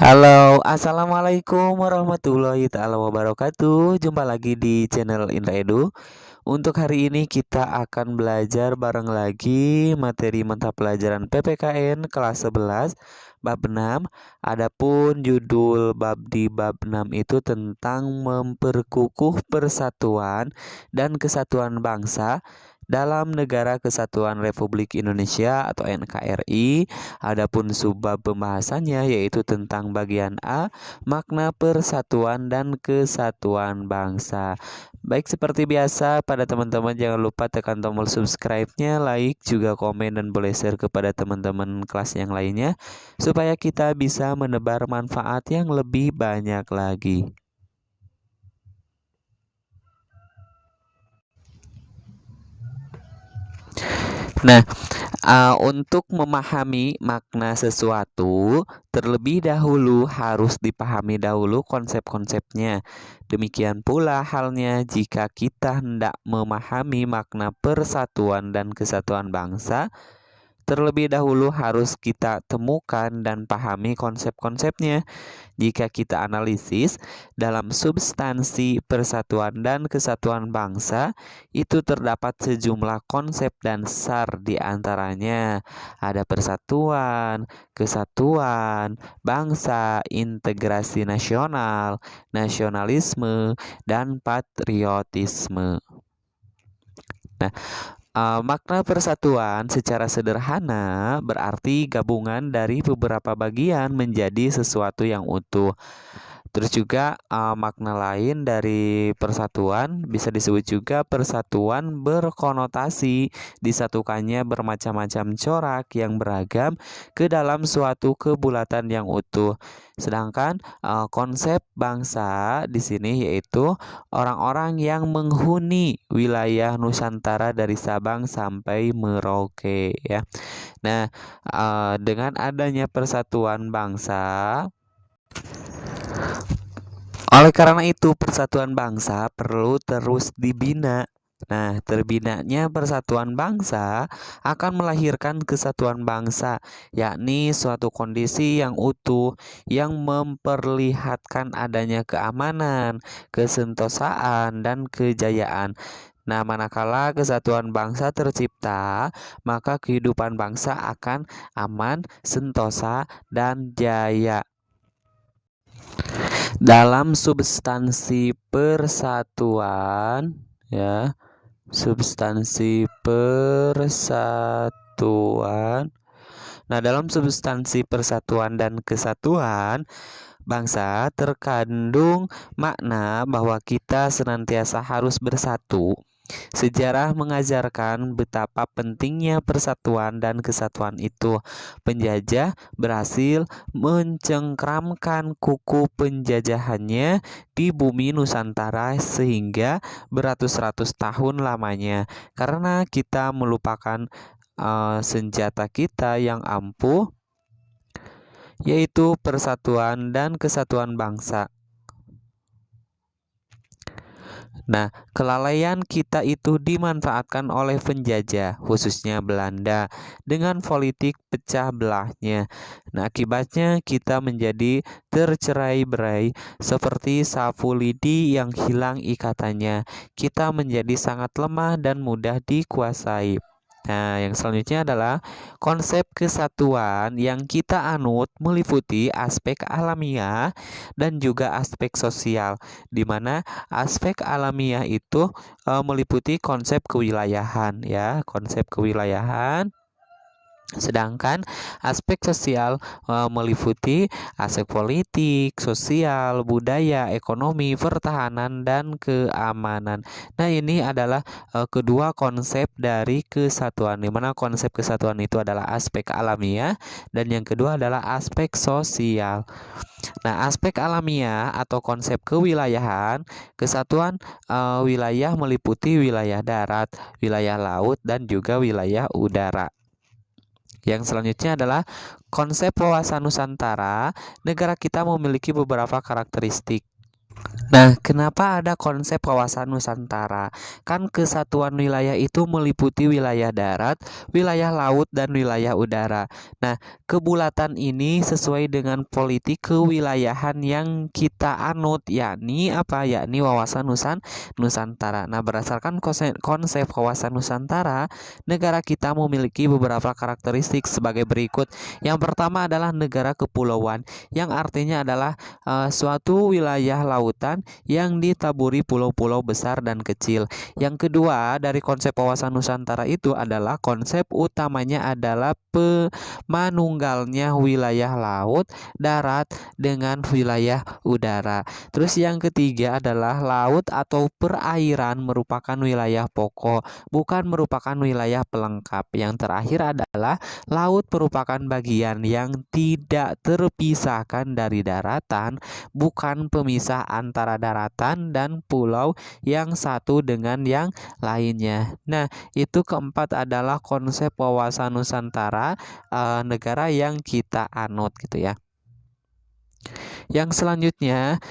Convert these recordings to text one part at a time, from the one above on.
Halo, assalamualaikum warahmatullahi taala wabarakatuh. Jumpa lagi di channel Indra Edu. Untuk hari ini kita akan belajar bareng lagi materi mata pelajaran PPKN kelas 11 bab 6. Adapun judul bab 6 itu tentang memperkukuh persatuan dan kesatuan bangsa dalam Negara Kesatuan Republik Indonesia atau NKRI. Adapun subbab pembahasannya yaitu tentang bagian A, makna persatuan dan kesatuan bangsa. Baik, seperti biasa pada teman-teman jangan lupa tekan tombol subscribe-nya, like, juga komen dan boleh share kepada teman-teman kelas yang lainnya supaya kita bisa menebar manfaat yang lebih banyak lagi. Nah, untuk memahami makna sesuatu, terlebih dahulu harus dipahami dahulu konsep-konsepnya. Demikian pula halnya jika kita hendak memahami makna persatuan dan kesatuan bangsa, terlebih dahulu harus kita temukan dan pahami konsep-konsepnya. Jika kita analisis dalam substansi persatuan dan kesatuan bangsa, itu terdapat sejumlah konsep dan SAR di antaranya. Ada persatuan, kesatuan, bangsa, integrasi nasional, nasionalisme, dan patriotisme. Nah, makna persatuan secara sederhana berarti gabungan dari beberapa bagian menjadi sesuatu yang utuh. Terus juga makna lain dari persatuan bisa disebut juga persatuan berkonotasi disatukannya bermacam-macam corak yang beragam ke dalam suatu kebulatan yang utuh. Sedangkan konsep bangsa di sini yaitu orang-orang yang menghuni wilayah Nusantara dari Sabang sampai Merauke ya. Nah, dengan adanya persatuan bangsa, oleh karena itu persatuan bangsa perlu terus dibina. Nah, terbinanya persatuan bangsa akan melahirkan kesatuan bangsa, yakni suatu kondisi yang utuh yang memperlihatkan adanya keamanan, kesentosaan, dan kejayaan. Nah, manakala kesatuan bangsa tercipta, maka kehidupan bangsa akan aman, sentosa, dan jaya. Dalam substansi persatuan, ya, substansi persatuan. Nah, dalam substansi persatuan dan kesatuan bangsa terkandung makna bahwa kita senantiasa harus bersatu. Sejarah mengajarkan betapa pentingnya persatuan dan kesatuan itu. Penjajah berhasil mencengkramkan kuku penjajahannya di bumi Nusantara sehingga beratus-ratus tahun lamanya. Karena kita melupakan senjata kita yang ampuh, yaitu persatuan dan kesatuan bangsa. Nah, kelalaian kita itu dimanfaatkan oleh penjajah, khususnya Belanda, dengan politik pecah belahnya. Nah, akibatnya kita menjadi tercerai-berai seperti sapu lidi yang hilang ikatannya. Kita menjadi sangat lemah dan mudah dikuasai. Nah, yang selanjutnya adalah konsep kesatuan yang kita anut meliputi aspek alamiah dan juga aspek sosial, di mana aspek alamiah itu meliputi konsep kewilayahan ya, konsep kewilayahan. Sedangkan aspek sosial meliputi aspek politik, sosial, budaya, ekonomi, pertahanan, dan keamanan. Nah, ini adalah kedua konsep dari kesatuan, di mana konsep kesatuan itu adalah aspek alamiah dan yang kedua adalah aspek sosial. Nah, aspek alamiah atau konsep kewilayahan, kesatuan wilayah meliputi wilayah darat, wilayah laut, dan juga wilayah udara. Yang selanjutnya adalah konsep wawasan Nusantara. Negara kita memiliki beberapa karakteristik. Nah, kenapa ada konsep kawasan Nusantara? Kan kesatuan wilayah itu meliputi wilayah darat, wilayah laut, dan wilayah udara. Nah, kebulatan ini sesuai dengan politik kewilayahan yang kita anut, yakni apa? Yakni wawasan Nusantara. Nah, berdasarkan konsep kawasan Nusantara, negara kita memiliki beberapa karakteristik sebagai berikut. Yang pertama adalah negara kepulauan, yang artinya adalah suatu wilayah lautan yang ditaburi pulau-pulau besar dan kecil. Yang kedua, dari konsep wawasan Nusantara itu adalah konsep utamanya adalah pemanunggalnya wilayah laut, darat dengan wilayah udara. Terus yang ketiga adalah laut atau perairan merupakan wilayah pokok, bukan merupakan wilayah pelengkap. Yang terakhir adalah laut merupakan bagian yang tidak terpisahkan dari daratan, bukan pemisah antara daratan dan pulau yang satu dengan yang lainnya. Nah, itu keempat adalah konsep wawasan Nusantara, negara yang kita anut gitu ya. Yang selanjutnya,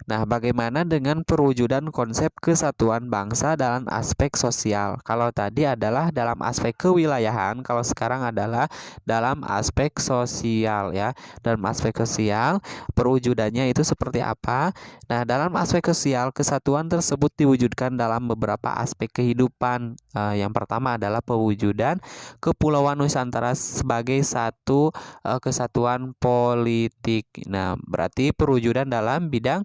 nah bagaimana dengan perwujudan konsep kesatuan bangsa dalam aspek sosial? Kalau tadi adalah dalam aspek kewilayahan, kalau sekarang adalah dalam aspek sosial ya. Dalam aspek sosial, perwujudannya itu seperti apa? Nah, dalam aspek sosial, kesatuan tersebut diwujudkan dalam beberapa aspek kehidupan. Yang pertama adalah pewujudan Kepulauan Nusantara sebagai satu kesatuan politik. Nah, berarti perwujudan dalam bidang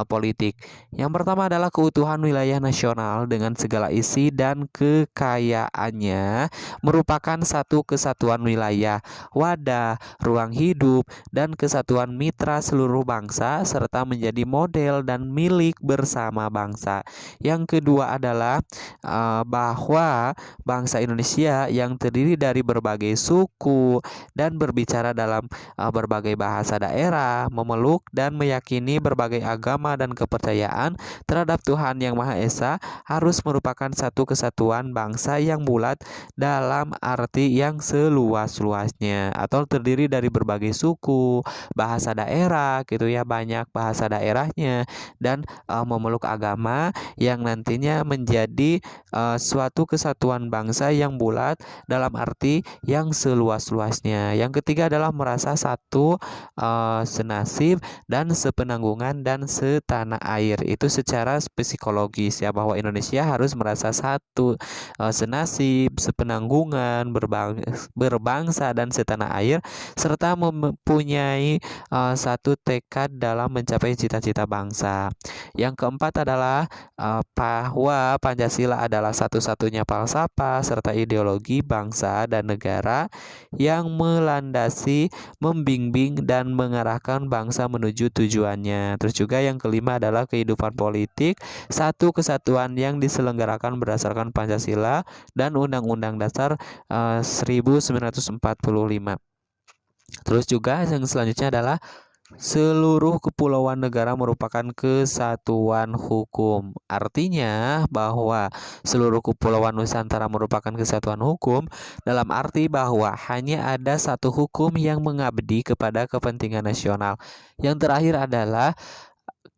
politik. Yang pertama adalah keutuhan wilayah nasional dengan segala isi dan kekayaannya merupakan satu kesatuan wilayah, wadah, ruang hidup, dan kesatuan mitra seluruh bangsa serta menjadi model dan milik bersama bangsa. Yang kedua adalah bahwa bangsa Indonesia yang terdiri dari berbagai suku dan berbicara dalam berbagai bahasa daerah, memeluk dan meyakini berbagai agama dan kepercayaan terhadap Tuhan Yang Maha Esa harus merupakan satu kesatuan bangsa yang bulat dalam arti yang seluas-luasnya, atau terdiri dari berbagai suku, bahasa daerah gitu ya, banyak bahasa daerahnya, dan memeluk agama yang nantinya menjadi suatu kesatuan bangsa yang bulat dalam arti yang seluas-luasnya. Yang ketiga adalah merasa satu, senasib dan sepenanggungan dan setanah air. Itu secara psikologis ya, bahwa Indonesia harus merasa satu, senasib, sepenanggungan, berbangsa dan setanah air, serta mempunyai satu tekad dalam mencapai cita-cita bangsa. Yang keempat adalah bahwa Pancasila adalah satu-satunya falsafah serta ideologi bangsa dan negara yang melandasi, membimbing, dan mengarahkan bangsa menuju tujuannya. Terus juga yang kelima adalah kehidupan politik, satu kesatuan yang diselenggarakan berdasarkan Pancasila dan Undang-Undang Dasar 1945. Terus juga yang selanjutnya adalah seluruh kepulauan negara merupakan kesatuan hukum. Artinya bahwa seluruh kepulauan Nusantara merupakan kesatuan hukum dalam arti bahwa hanya ada satu hukum yang mengabdi kepada kepentingan nasional. Yang terakhir adalah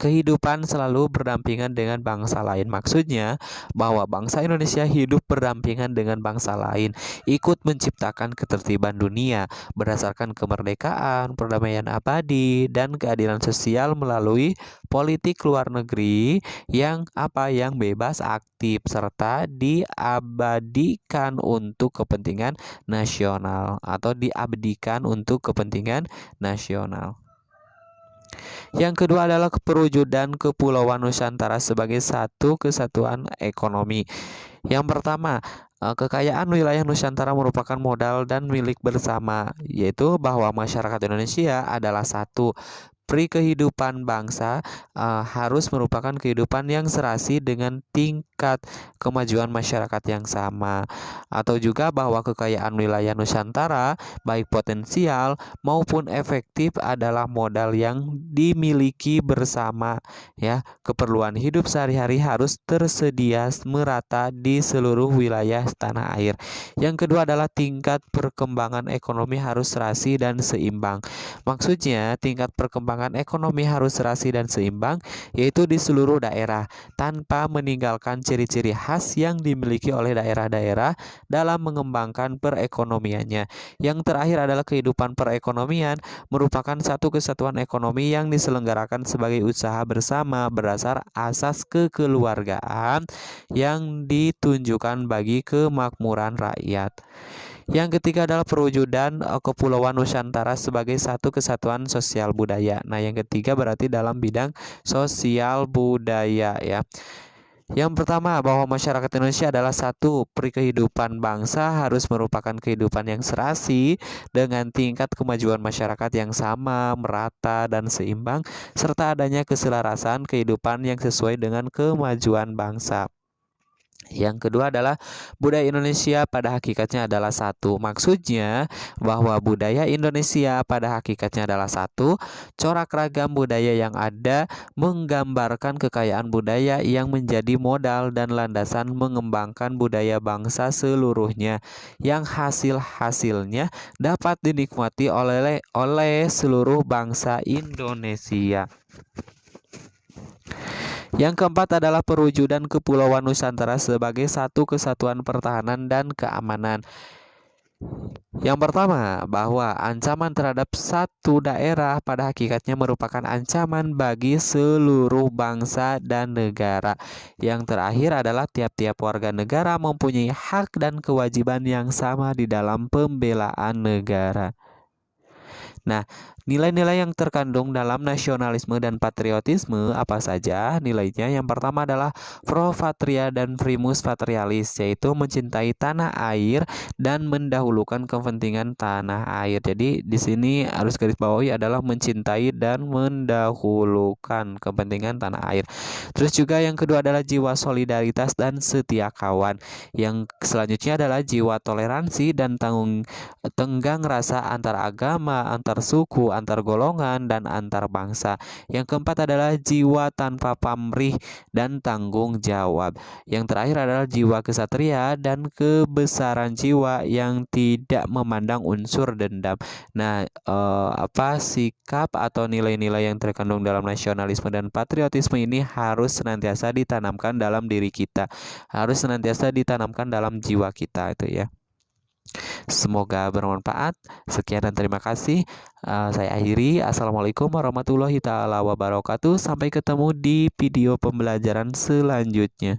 kehidupan selalu berdampingan dengan bangsa lain. Maksudnya bahwa bangsa Indonesia hidup berdampingan dengan bangsa lain, ikut menciptakan ketertiban dunia berdasarkan kemerdekaan, perdamaian abadi, dan keadilan sosial melalui politik luar negeri yang yang bebas, aktif, serta diabadikan untuk kepentingan nasional atau diabdikan untuk kepentingan nasional. Yang kedua adalah perwujudan Kepulauan Nusantara sebagai satu kesatuan ekonomi. Yang pertama, kekayaan wilayah Nusantara merupakan modal dan milik bersama, yaitu bahwa masyarakat Indonesia adalah satu. Kehidupan bangsa harus merupakan kehidupan yang serasi dengan tingkat kemajuan masyarakat yang sama, atau juga bahwa kekayaan wilayah Nusantara baik potensial maupun efektif adalah modal yang dimiliki bersama ya. Keperluan hidup sehari-hari harus tersedia merata di seluruh wilayah tanah air. Yang kedua adalah tingkat perkembangan ekonomi harus serasi dan seimbang. Maksudnya tingkat perkembangan perkembangan ekonomi harus serasi dan seimbang, yaitu di seluruh daerah, tanpa meninggalkan ciri-ciri khas yang dimiliki oleh daerah-daerah dalam mengembangkan perekonomiannya. Yang terakhir adalah kehidupan perekonomian merupakan satu kesatuan ekonomi yang diselenggarakan sebagai usaha bersama berdasar asas kekeluargaan yang ditunjukkan bagi kemakmuran rakyat. Yang ketiga adalah perwujudan Kepulauan Nusantara sebagai satu kesatuan sosial budaya. Nah, yang ketiga berarti dalam bidang sosial budaya ya. Yang pertama, bahwa masyarakat Indonesia adalah satu, kehidupan bangsa harus merupakan kehidupan yang serasi dengan tingkat kemajuan masyarakat yang sama, merata, dan seimbang, serta adanya keselarasan kehidupan yang sesuai dengan kemajuan bangsa. Yang kedua adalah budaya Indonesia pada hakikatnya adalah satu. Maksudnya bahwa budaya Indonesia pada hakikatnya adalah satu. Corak ragam budaya yang ada menggambarkan kekayaan budaya yang menjadi modal dan landasan mengembangkan budaya bangsa seluruhnya, yang hasil-hasilnya dapat dinikmati oleh seluruh bangsa Indonesia. Yang keempat adalah perwujudan Kepulauan Nusantara sebagai satu kesatuan pertahanan dan keamanan. Yang pertama, bahwa ancaman terhadap satu daerah pada hakikatnya merupakan ancaman bagi seluruh bangsa dan negara. Yang terakhir adalah tiap-tiap warga negara mempunyai hak dan kewajiban yang sama di dalam pembelaan negara. Nah, nilai-nilai yang terkandung dalam nasionalisme dan patriotisme apa saja nilainya? Yang pertama adalah pro patria dan primus patrialis, yaitu mencintai tanah air dan mendahulukan kepentingan tanah air. Jadi di sini harus garis bawahi adalah mencintai dan mendahulukan kepentingan tanah air. Terus juga yang kedua adalah jiwa solidaritas dan setia kawan. Yang selanjutnya adalah jiwa toleransi dan tenggang rasa antar agama, antar suku, antar golongan, dan antar bangsa. Yang keempat adalah jiwa tanpa pamrih dan tanggung jawab. Yang terakhir adalah jiwa kesatria dan kebesaran jiwa yang tidak memandang unsur dendam. Nah, sikap atau nilai-nilai yang terkandung dalam nasionalisme dan patriotisme ini harus senantiasa ditanamkan dalam diri kita, harus senantiasa ditanamkan dalam jiwa kita itu ya. Semoga bermanfaat. Sekian dan terima kasih. Saya akhiri. Assalamualaikum warahmatullahi taala wabarakatuh. Sampai ketemu di video pembelajaran selanjutnya.